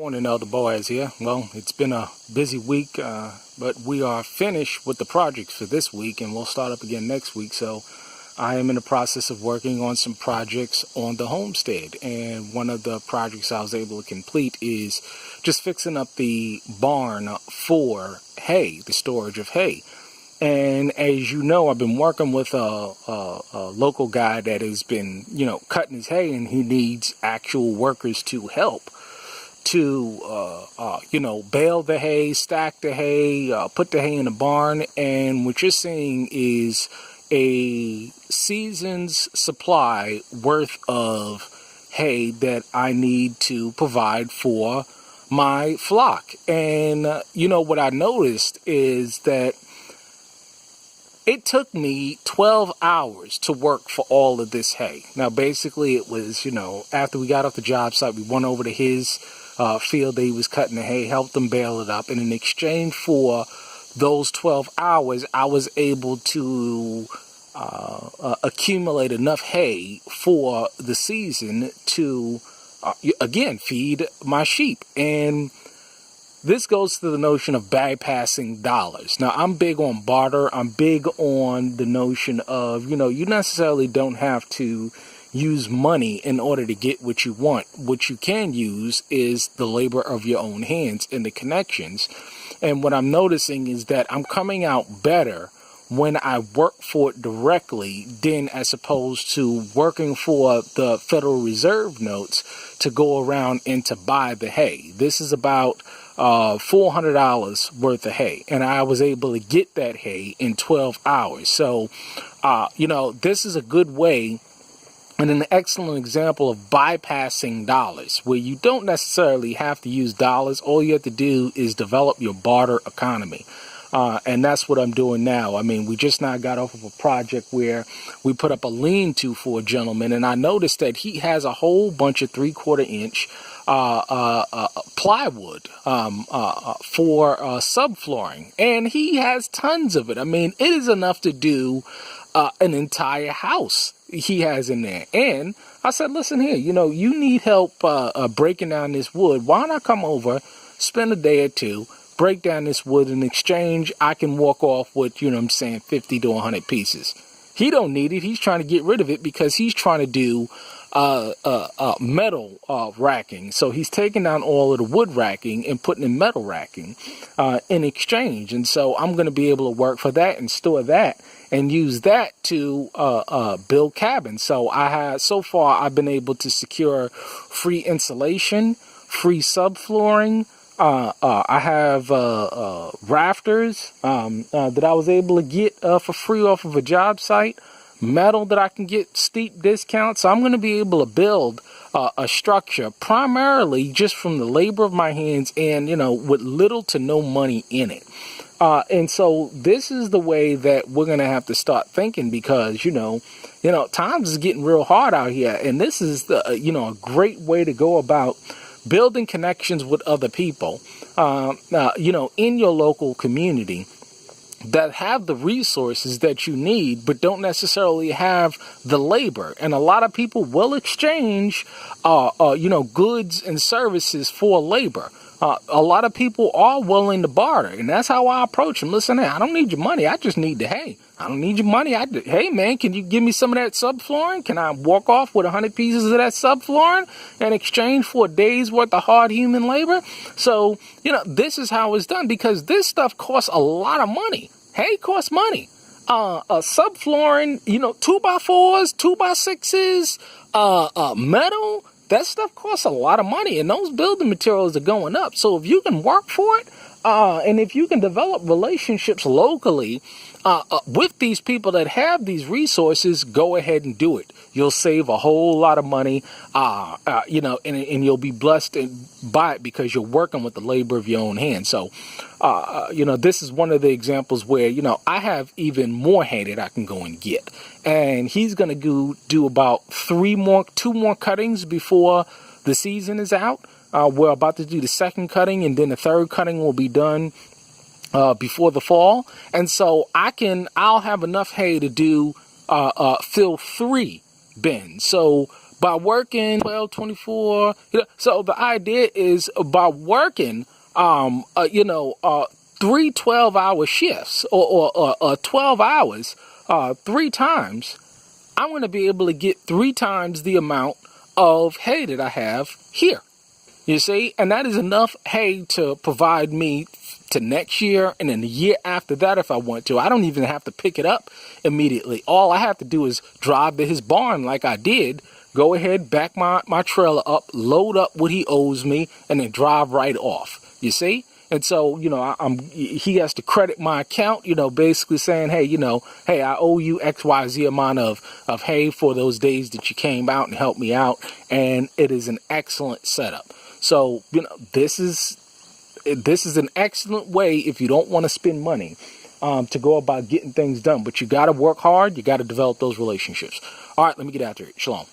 Morning, Elder Boaz here. Well, it's been a busy week, but we are finished with the projects for this week, and we'll start up again next week. So I am in the process of working on some projects on the homestead, and one of the projects I was able to complete is just fixing up the barn for hay, the storage of hay. And as you know, I've been working with a local guy that has been, cutting his hay, and he needs actual workers to help to, bale the hay, stack the hay, put the hay in the barn. And what you're seeing is a season's supply worth of hay that I need to provide for my flock. And, what I noticed is that it took me 12 hours to work for all of this hay. Now, basically, it was, after we got off the job site, we went over to his field that he was cutting the hay, helped him bale it up. And in exchange for those 12 hours, I was able to accumulate enough hay for the season to, again, feed my sheep. And this goes to the notion of bypassing dollars. Now, I'm big on barter. I'm big on the notion of, you necessarily don't have to use money in order to get what you want. What you can use is the labor of your own hands and the connections. And what I'm noticing is that I'm coming out better when I work for it directly than as opposed to working for the Federal Reserve notes to go around and to buy the hay. This is about $400 worth of hay, and I was able to get that hay in 12 hours. So, this is a good way and an excellent example of bypassing dollars, where you don't necessarily have to use dollars. All you have to do is develop your barter economy. And that's what I'm doing now. I mean, we just now got off of a project where we put up a lean-to for a gentleman, and I noticed that he has a whole bunch of 3/4 inch plywood for subflooring, and he has tons of it. I mean, it is enough to do an entire house he has in there. And I said, listen here, you need help breaking down this wood. Why don't I come over, spend a day or two, break down this wood? In exchange, I can walk off with, 50 to 100 pieces. He don't need it. He's trying to get rid of it because he's trying to do metal racking. So he's taking down all of the wood racking and putting in metal racking in exchange. And so I'm going to be able to work for that and store that and use that to build cabins. So I've been able to secure free insulation, free subflooring. I have rafters that I was able to get for free off of a job site, metal that I can get steep discounts. So I'm going to be able to build a structure primarily just from the labor of my hands and, with little to no money in it. And so this is the way that we're going to have to start thinking because, times is getting real hard out here. And this is, a great way to go about building connections with other people, in your local community that have the resources that you need, but don't necessarily have the labor. And a lot of people will exchange, goods and services for labor. A lot of people are willing to barter, and that's how I approach them. Listen, I don't need your money. I just need the hay. I don't need your money. Hey, man, can you give me some of that subflooring? Can I walk off with 100 pieces of that subflooring in exchange for a day's worth of hard human labor? So, this is how it's done because this stuff costs a lot of money. Hay costs money. Subflooring, 2x4s, 2x6s, metal. That stuff costs a lot of money, and those building materials are going up. So if you can work for it, and if you can develop relationships locally with these people that have these resources, go ahead and do it. You'll save a whole lot of money, and you'll be blessed by it because you're working with the labor of your own hands. So, this is one of the examples where, I have even more hay that I can go and get. And he's going to do about 2 more cuttings before the season is out. We're about to do the second cutting, and then the third cutting will be done before the fall. And so I'll have enough hay to do fill 3 bins. So by working 12, 24. So the idea is by working, 3 12-hour shifts or 12 hours 3 times, I'm going to be able to get 3 times the amount of hay that I have here. You see, and that is enough hay to provide me to next year and then the year after that if I want to. I don't even have to pick it up immediately. All I have to do is drive to his barn like I did, go ahead, back my trailer up, load up what he owes me, and then drive right off. You see? And so, he has to credit my account, basically saying, hey, hey, I owe you XYZ amount of hay for those days that you came out and helped me out. And it is an excellent setup. So, this is an excellent way if you don't want to spend money to go about getting things done. But you got to work hard. You got to develop those relationships. All right, let me get after it. Shalom.